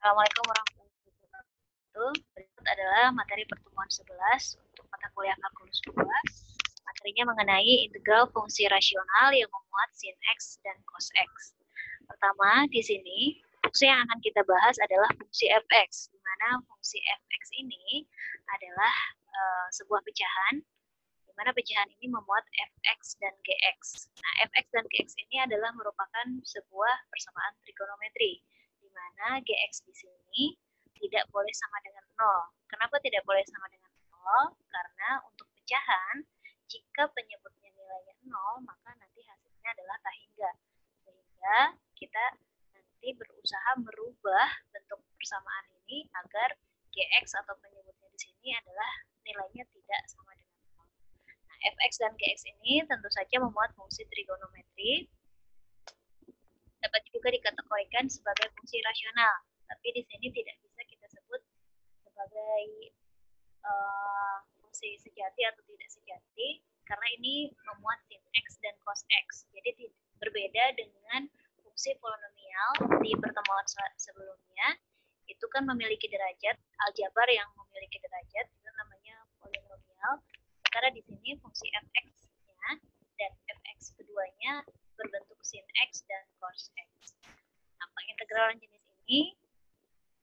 Assalamualaikum warahmatullahi wabarakatuh. Berikut adalah materi pertemuan 11 untuk mata kuliah kalkulus 2. Materinya mengenai integral fungsi rasional yang memuat sin X dan cos X. Pertama, di sini fungsi yang akan kita bahas adalah fungsi fx, di mana fungsi fx ini adalah sebuah pecahan, di mana pecahan ini memuat fx dan gx. Nah, fx dan gx ini adalah merupakan sebuah persamaan trigonometri, di mana gx di sini tidak boleh sama dengan 0. Kenapa tidak boleh sama dengan 0? Karena untuk pecahan, jika penyebutnya nilainya 0, maka nanti hasilnya adalah tak hingga. Sehingga kita nanti berusaha merubah bentuk persamaan ini agar gx atau penyebutnya di sini adalah nilainya tidak sama dengan 0. Nah, fx dan gx ini tentu saja memuat fungsi trigonometri, dapat juga dikategorikan sebagai fungsi rasional, tapi di sini tidak bisa kita sebut sebagai fungsi sejati atau tidak sejati, karena ini memuat sin X dan cos X. Jadi berbeda dengan fungsi polinomial di pertemuan sebelumnya, itu kan memiliki derajat, aljabar yang memiliki derajat, itu namanya polinomial. Sementara di sini fungsi fx-nya dan fx keduanya berbentuk sin X dan cos X. Nah, pengintegralan jenis ini,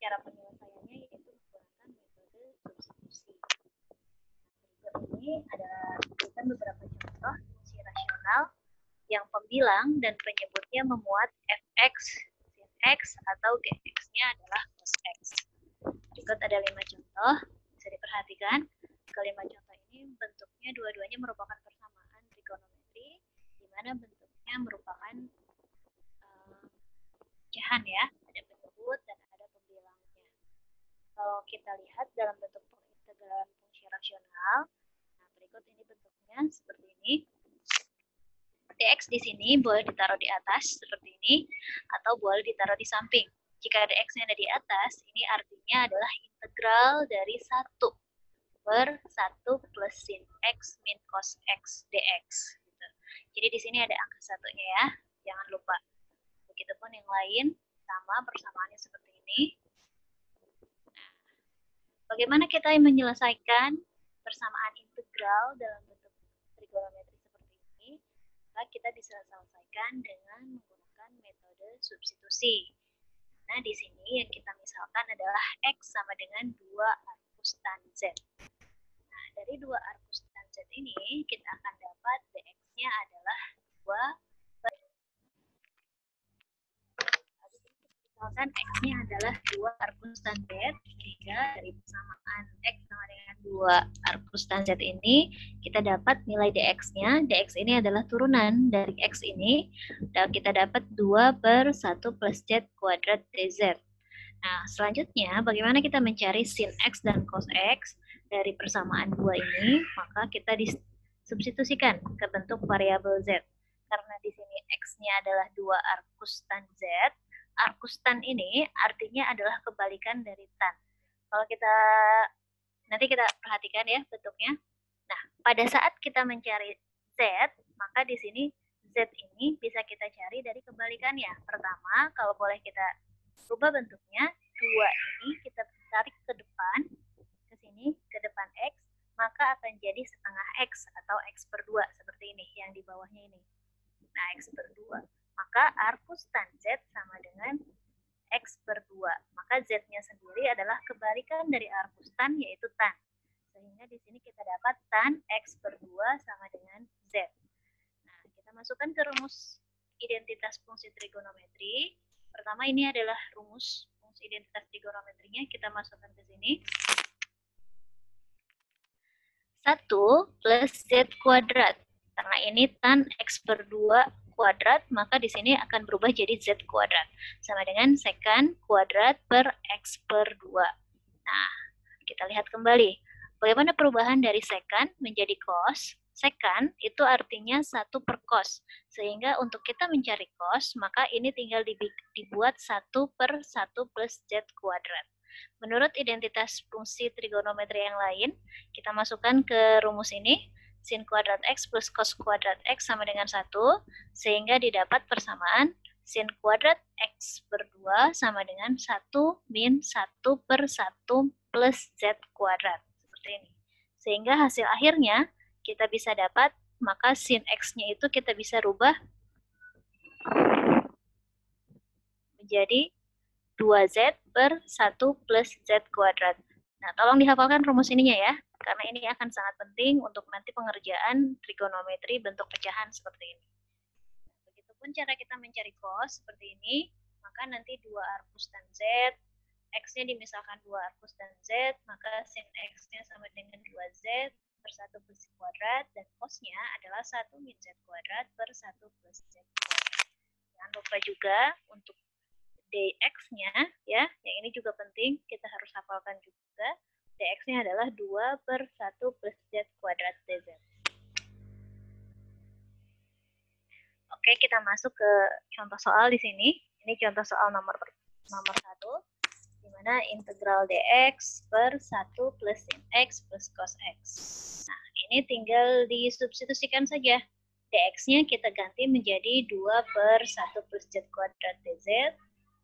cara penyelesaiannya yaitu menggunakan metode substitusi. Berikut ini ada berikan beberapa contoh fungsi rasional yang pembilang dan penyebutnya memuat fx, sin X, atau gx-nya adalah cos X. Berikut ada 5 contoh, bisa diperhatikan. Kelima contoh ini bentuknya dua-duanya merupakan persamaan trigonometri, di mana bentuknya merupakan pecahan ya, ada penyebut dan ada pembilangnya. Kalau kita lihat dalam bentuk pengintegralan fungsi rasional, nah berikut ini bentuknya seperti ini. Dx di sini boleh ditaruh di atas seperti ini, atau boleh ditaruh di samping. Jika dx-nya ada di atas, ini artinya adalah integral dari 1 per 1 plus sin X min cos X dx. Gitu. Jadi di sini ada angka satunya ya, jangan lupa. Begitupun yang lain, sama persamaannya seperti ini. Nah, bagaimana kita menyelesaikan persamaan integral dalam bentuk trigonometri seperti ini? Maka kita bisa selesaikan dengan menggunakan metode substitusi. Nah, di sini yang kita misalkan adalah X sama dengan 2 arcus tan Z. Nah, dari 2 arcus tan Z ini, kita akan dapat dx-nya adalah 2. Misalkan X-nya adalah 2 arcus tan Z, sehingga dari persamaan X sama dengan 2 arcus tan Z ini, kita dapat nilai dx-nya. Dx ini adalah turunan dari X ini, dan kita dapat 2 per 1 plus Z kuadrat dz. Nah, selanjutnya bagaimana kita mencari sin X dan cos X dari persamaan 2 ini? Maka kita disubstitusikan ke bentuk variabel Z. Karena di sini X-nya adalah 2 arcus tan Z, arcus tan ini artinya adalah kebalikan dari tan. Kalau kita nanti kita perhatikan ya bentuknya. Nah, pada saat kita mencari Z, maka di sini Z ini bisa kita cari dari kebalikannya. Pertama, kalau boleh kita rubah bentuknya, 2 ini kita tarik ke depan, ke sini, ke depan X, maka akan jadi setengah X atau X per 2 seperti ini, yang di bawahnya ini. Nah, X per 2. Maka arcus tan Z sama dengan X per 2. Maka Z-nya sendiri adalah kebalikan dari arcus tan, yaitu tan. Sehingga di sini kita dapat tan X per 2 sama dengan Z. Nah, kita masukkan ke rumus identitas fungsi trigonometri. Pertama ini adalah rumus fungsi identitas trigonometrinya, kita masukkan ke sini. 1 plus Z kuadrat. Karena ini tan X per 2 kuadrat, maka di sini akan berubah jadi Z kuadrat. Sama dengan secant kuadrat per X per 2. Nah, kita lihat kembali. Bagaimana perubahan dari secant menjadi cos? Secant itu artinya 1 per cos. Sehingga untuk kita mencari cos, maka ini tinggal dibuat 1 per 1 plus Z kuadrat. Menurut identitas fungsi trigonometri yang lain, kita masukkan ke rumus ini. Sin kuadrat X plus cos kuadrat X sama dengan 1, sehingga didapat persamaan sin kuadrat X per 2 sama dengan 1 min 1 per 1 plus Z kuadrat. Seperti ini. Sehingga hasil akhirnya kita bisa dapat, maka sin X-nya itu kita bisa rubah menjadi 2Z per 1 plus Z kuadrat. Nah, tolong dihafalkan rumus ininya ya, karena ini akan sangat penting untuk nanti pengerjaan trigonometri bentuk pecahan seperti ini. Begitupun cara kita mencari cos seperti ini, maka nanti 2 arcus tan Z, X-nya dimisalkan 2 arcus tan Z, maka sin X-nya sama dengan 2Z per 1 plus Z kuadrat, dan cos-nya adalah 1 min Z kuadrat per 1 plus Z kuadrat. Jangan lupa juga untuk dx-nya ya, yang ini juga penting, kita harus hafalkan juga. Dx-nya adalah 2 per 1 plus Z kuadrat dz. Oke, kita masuk ke contoh soal di sini. Ini contoh soal nomor 1, di mana integral dx per 1 plus sin x plus cos x. Nah, ini tinggal disubstitusikan saja. Dx-nya kita ganti menjadi 2 per 1 plus Z kuadrat dz.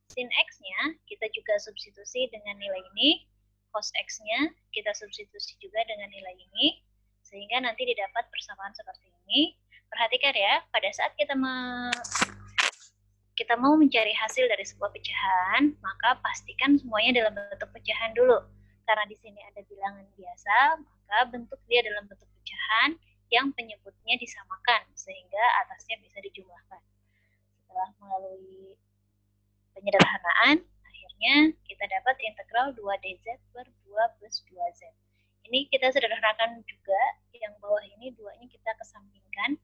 Sin X-nya kita juga substitusi dengan nilai ini. Cos X-nya kita substitusi juga dengan nilai ini. Sehingga nanti didapat persamaan seperti ini. Perhatikan ya, pada saat kita mau mencari hasil dari sebuah pecahan, maka pastikan semuanya dalam bentuk pecahan dulu. Karena di sini ada bilangan biasa, maka bentuk dia dalam bentuk pecahan yang penyebutnya disamakan, sehingga atasnya bisa dijumlahkan. Setelah melalui penyederhanaan, akhirnya kita dapat integral 2dz per 2 plus 2z. Ini kita sederhanakan juga, yang bawah ini 2-nya kita kesampingkan,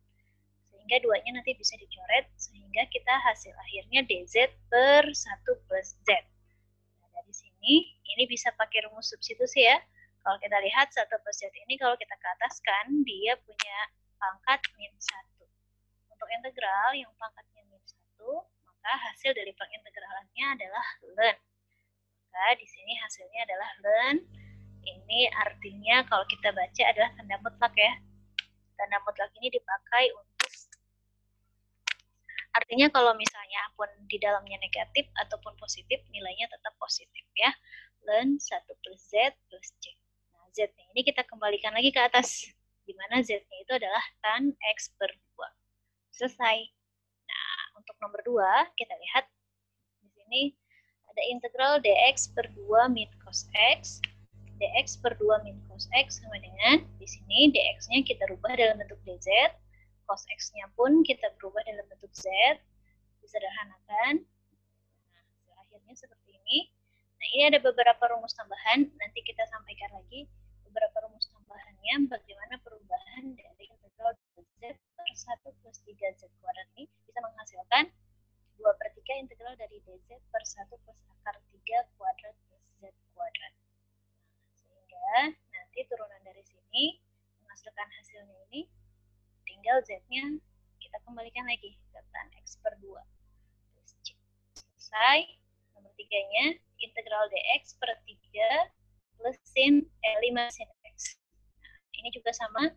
sehingga 2-nya nanti bisa dicoret, sehingga kita hasil akhirnya dz per 1 plus z. Nah, dari sini, ini bisa pakai rumus substitusi ya. Kalau kita lihat 1 plus z ini, kalau kita ke ataskan, dia punya pangkat min 1. Untuk integral yang pangkatnya min 1, maka hasil dari pengintegralannya adalah ln. Maka di sini hasilnya adalah ln. Ini artinya kalau kita baca adalah tanda mutlak ya. Tanda mutlak ini dipakai untuk, artinya kalau misalnya pun di dalamnya negatif ataupun positif, nilainya tetap positif ya. Ln 1 plus Z plus C. Nah, Z-nya ini kita kembalikan lagi ke atas, di mana Z-nya itu adalah tan X per 2. Selesai. Nah, untuk nomor 2, kita lihat di sini ada integral dx per 2 min cos x. Dx per 2 min cos x sama dengan, di sini dx-nya kita rubah dalam bentuk dz, cos x-nya pun kita berubah dalam bentuk z, disederhanakan. Nah, akhirnya seperti ini. Nah, ini ada beberapa rumus tambahan, nanti kita sampaikan lagi beberapa rumus tambahannya, bagaimana perubahan dari integral z per 1 plus 3z kuadrat ini bisa menghasilkan 2 per 3 integral dari dz per 1 plus akar 3 kuadrat plus z kuadrat. Sehingga nanti turunan dari sini menghasilkan hasilnya ini, tinggal z-nya kita kembalikan lagi ke tan x per 2 plus c. Selesai. Nomor 3-nya integral dx per 3 plus sin 5 sin x. Nah, ini juga sama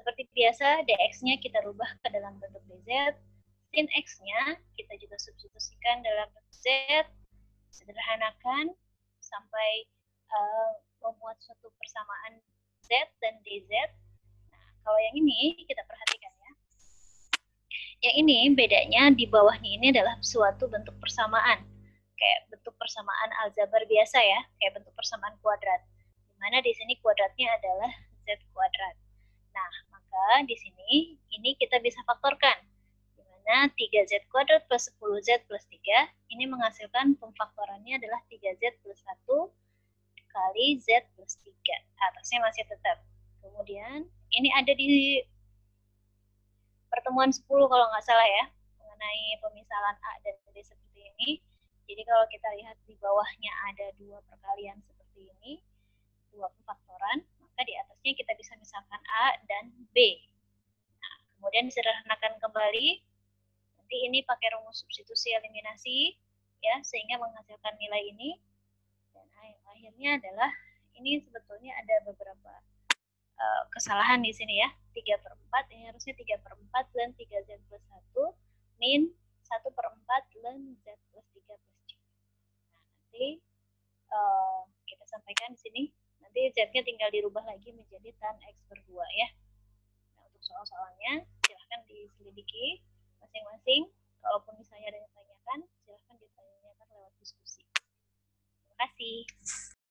seperti biasa, dx-nya kita rubah ke dalam bentuk dz, sin x-nya kita juga substitusikan dalam bentuk z, sederhanakan sampai memuat suatu persamaan z dan dz. Nah, kalau yang ini kita perhatikan ya. Yang ini bedanya di bawahnya ini adalah suatu bentuk persamaan. Kayak bentuk persamaan aljabar biasa ya, kayak bentuk persamaan kuadrat. Dimana di sini kuadratnya adalah z kuadrat. Nah, maka di sini ini kita bisa faktorkan. Dimana 3z kuadrat plus 10z plus 3, ini menghasilkan pemfaktorannya adalah 3z plus 1 kali z plus 3. Atasnya masih tetap. Kemudian, ini ada di pertemuan 10 kalau nggak salah ya, mengenai pemisalan A dan B seperti ini. Jadi kalau kita lihat di bawahnya ada 2 perkalian seperti ini, 2 pemfaktoran, maka di atasnya kita bisa misalkan A dan B. Nah, kemudian disederhanakan kembali, nanti ini pakai rumus substitusi eliminasi, ya, sehingga menghasilkan nilai ini. Dan akhirnya adalah, ini sebetulnya ada beberapa kesalahan di sini ya, 3/4, ini harusnya 3/4 dan 3z plus 1 min 1/4 ln Z plus 3 plus C. Nah, nanti kita sampaikan di sini. Nanti Z-nya tinggal dirubah lagi menjadi tan X/2 ya. Nah, untuk soal-soalnya silahkan diselidiki masing-masing. Kalaupun misalnya ada yang ditanyakan, silahkan ditanyakan lewat diskusi. Terima kasih.